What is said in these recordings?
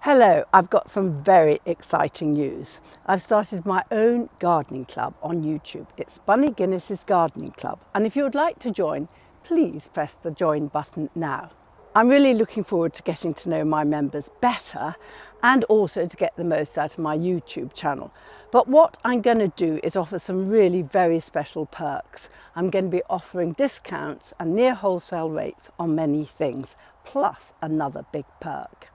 Hello, I've got some very exciting news. I've started my own gardening club on YouTube. It's Bunny Guinness's Gardening Club, and if you would like to join, please press the join button now. I'm really looking forward to getting to know my members better and also to get the most out of my YouTube channel. But what I'm going to do is offer some really very special perks. I'm going to be offering discounts and near wholesale rates on many things, plus another big perk.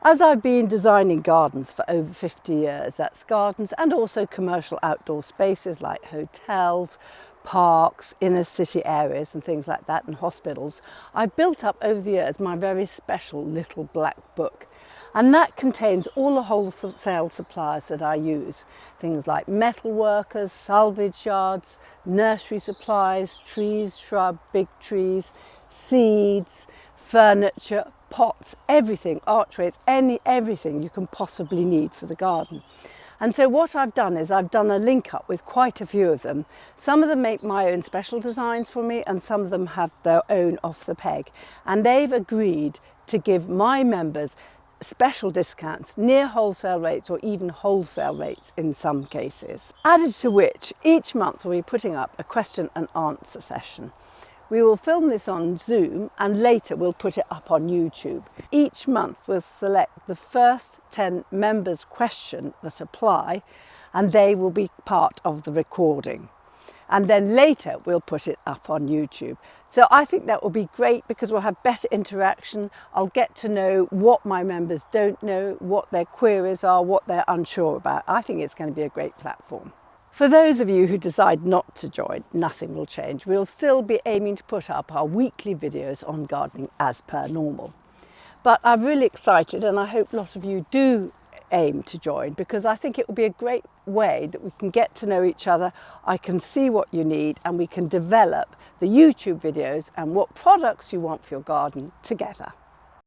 As I've been designing gardens for over 50 years, that's gardens and also commercial outdoor spaces like hotels, parks, inner city areas and things like that, and hospitals, I've built up over the years my very special little black book. And that contains all the wholesale supplies that I use. Things like metal workers, salvage yards, nursery supplies, trees, shrub, big trees, seeds, furniture, pots, everything, archways, everything you can possibly need for the garden. And so what I've done is I've done a link up with quite a few of them. Some of them make my own special designs for me and some of them have their own off the peg. And they've agreed to give my members special discounts, near wholesale rates or even wholesale rates in some cases. Added to which, each month we'll be putting up a question and answer session. We will film this on Zoom and later we'll put it up on YouTube. Each month we'll select the first 10 members' question that apply and they will be part of the recording. And then later we'll put it up on YouTube. So I think that will be great because we'll have better interaction. I'll get to know what my members don't know, what their queries are, what they're unsure about. I think it's going to be a great platform. For those of you who decide not to join, nothing will change. We'll still be aiming to put up our weekly videos on gardening as per normal. But I'm really excited and I hope a lot of you do aim to join because I think it will be a great way that we can get to know each other. I can see what you need and we can develop the YouTube videos and what products you want for your garden together.